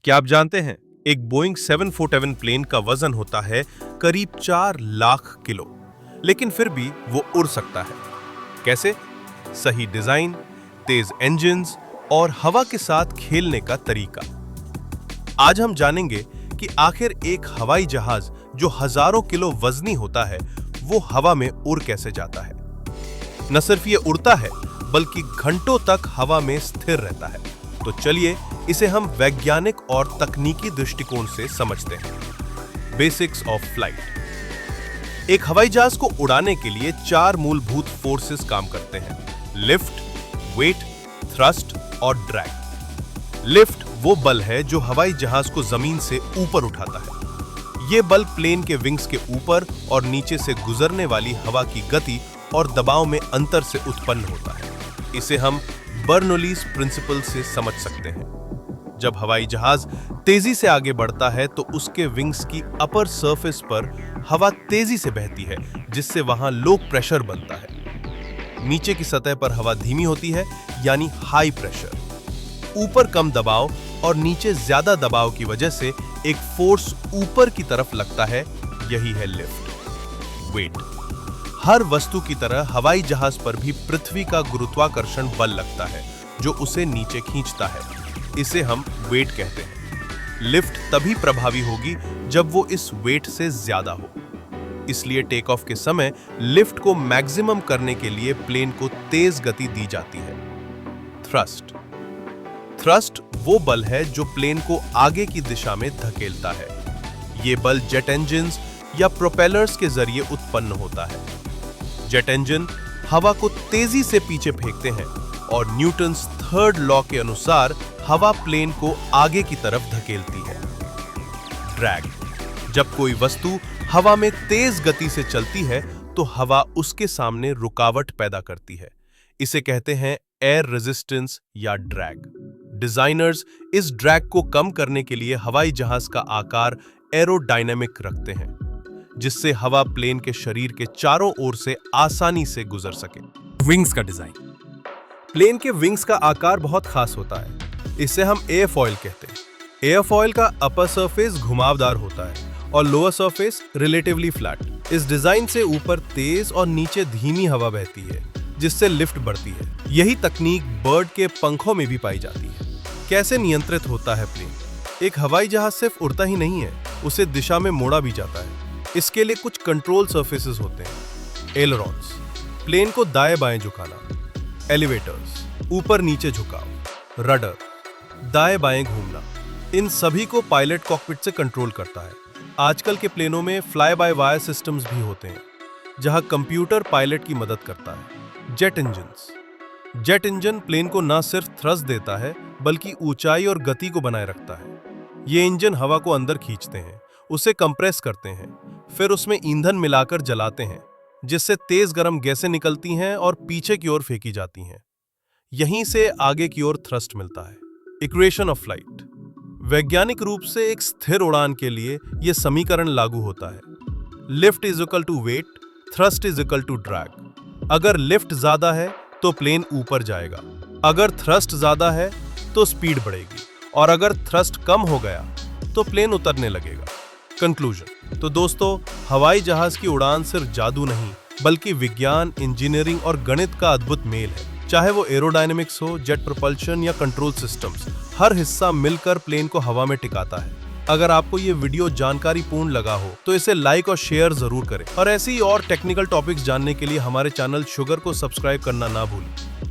क्या आप जानते हैं एक बोइंग 747 प्लेन का वजन होता है करीब 4 लाख किलो, लेकिन फिर भी वो उड़ सकता है। कैसे? सही डिजाइन, तेज इंजन्स और हवा के साथ खेलने का तरीका। आज हम जानेंगे कि आखिर एक हवाई जहाज जो हजारों किलो वजनी होता है वो हवा में उड़ कैसे जाता है। न सिर्फ ये उड़ता है बल्कि घंटों तक हवा में स्थिर रहता है। तो चलिए इसे हम वैज्ञानिक और तकनीकी दृष्टिकोण से समझते हैं। Basics of flight. एक हवाई जहाज को उड़ाने के लिए 4 मूलभूत फोर्सेस काम करते हैं: लिफ्ट, वेट, थ्रस्ट और ड्रैग। लिफ्ट वो बल है जो हवाई जहाज को जमीन से ऊपर उठाता है। ये बल प्लेन के विंग्स के ऊपर और नीचे से गुजरने वाली हवा की गति और दबाव में अंतर से उत्पन्न होता है। इसे हम बर्नौलीज प्रिंसिपल से समझ सकते हैं। जब हवाई जहाज तेजी से आगे बढ़ता है तो उसके विंग्स की अपर सरफेस पर हवा तेजी से बहती है, जिससे वहां लो प्रेशर बनता है। नीचे की सतह पर हवा धीमी होती है, यानी हाई प्रेशर। ऊपर कम दबाव और नीचे ज्यादा दबाव की वजह से एक फोर्स ऊपर की तरफ लगता है, यही है लिफ्ट। वेट। हर वस्तु की तरह हवाई जहाज पर भी पृथ्वी का गुरुत्वाकर्षण बल लगता है जो उसे नीचे खींचता है। इसे हम वेट कहते हैं। लिफ्ट तभी प्रभावी होगी जब वो इस वेट से ज्यादा हो। इसलिए टेक ऑफ के समय लिफ्ट को मैक्सिमम करने के लिए प्लेन को तेज गति दी जाती है। थ्रस्ट। थ्रस्ट वो बल है जो प्लेन को आगे की दिशा में धकेलता है। ये बल जेट इंजन्स या प्रोपेलर्स के जरिए उत्पन्न होता है। जेट इंजन हवा को तेजी से पीछे फेंकते हैं और न्यूटन्स थर्ड लॉ के अनुसार हवा प्लेन को आगे की तरफ धकेलती है। ड्रैग। जब कोई वस्तु हवा में तेज गति से चलती है तो हवा उसके सामने रुकावट पैदा करती है। इसे कहते हैं एयर रेजिस्टेंस या ड्रैग। डिजाइनर्स इस ड्रैग को कम करने के लिए हवाई जहाज का आकार एरोडायनेमिक रखते हैं, जिससे हवा प्लेन के शरीर के चारों ओर से आसानी से गुजर सके। विंग्स का डिजाइन। प्लेन के विंग्स का आकार बहुत खास होता है। इसे हम एयरफॉयल कहते हैं। एयरफॉयल का अपर सरफेस घुमावदार होता है और लोअर सरफेस रिलेटिवली फ्लैट। इस डिजाइन से ऊपर तेज और नीचे धीमी हवा बहती है, जिससे लिफ्ट बढ़ती है। यही तकनीक बर्ड के पंखों में भी पाई जाती है। कैसे नियंत्रित होता है प्लेन? एक हवाई जहाज सिर्फ उड़ता ही नहीं है, उसे दिशा में मोड़ा भी जाता है। इसके लिए कुछ कंट्रोल सरफेसेस होते हैं। एलरॉन्स, प्लेन को दाएं बाएं झुकाना। एलिवेटर्स, ऊपर नीचे झुकाव। रडर, दाएं बाएं घूमना। इन सभी को पायलट कॉकपिट से कंट्रोल करता है। आजकल के प्लेनों में फ्लाई बाय वायर सिस्टम्स भी होते हैं, जहां कंप्यूटर पायलट की मदद करता है। Jet engines. Jet engine plane को न सिर्फ थ्रस्ट देता है बल्कि ऊंचाई और गति को बनाए रखता है। ये इंजन हवा को अंदर खींचते हैं, उसे कंप्रेस करते हैं, फिर उसमें ईंधन मिलाकर जलाते हैं, जिससे तेज गर्म गैसें निकलती हैं और पीछे की ओर फेंकी जाती हैं। यहीं से आगे की ओर थ्रस्ट मिलता है। Equation of flight. वैज्ञानिक रूप से एक स्थिर उड़ान के लिए यह समीकरण लागू होता है: lift is equal to weight, thrust is equal to drag. अगर लिफ्ट ज्यादा है तो प्लेन ऊपर जाएगा, अगर थ्रस्ट ज्यादा है तो स्पीड बढ़ेगी, और अगर थ्रस्ट कम हो गया तो प्लेन उतरने लगेगा। कंक्लूजन। तो दोस्तों, हवाई जहाज की उड़ान सिर्फ जादू नहीं बल्कि विज्ञान, इंजीनियरिंग और गणित का अद्भुत मेल है। चाहे वो एरोडायनेमिक्स हो, जेट प्रोपल्शन या कंट्रोल सिस्टम्स, हर हिस्सा मिलकर प्लेन को हवा में टिकाता है। अगर आपको ये वीडियो जानकारीपूर्ण लगा हो तो इसे लाइक और शेयर जरूर करें, और ऐसी और टेक्निकल टॉपिक्स जानने के लिए हमारे चैनल शुगर को सब्सक्राइब करना ना भूलें।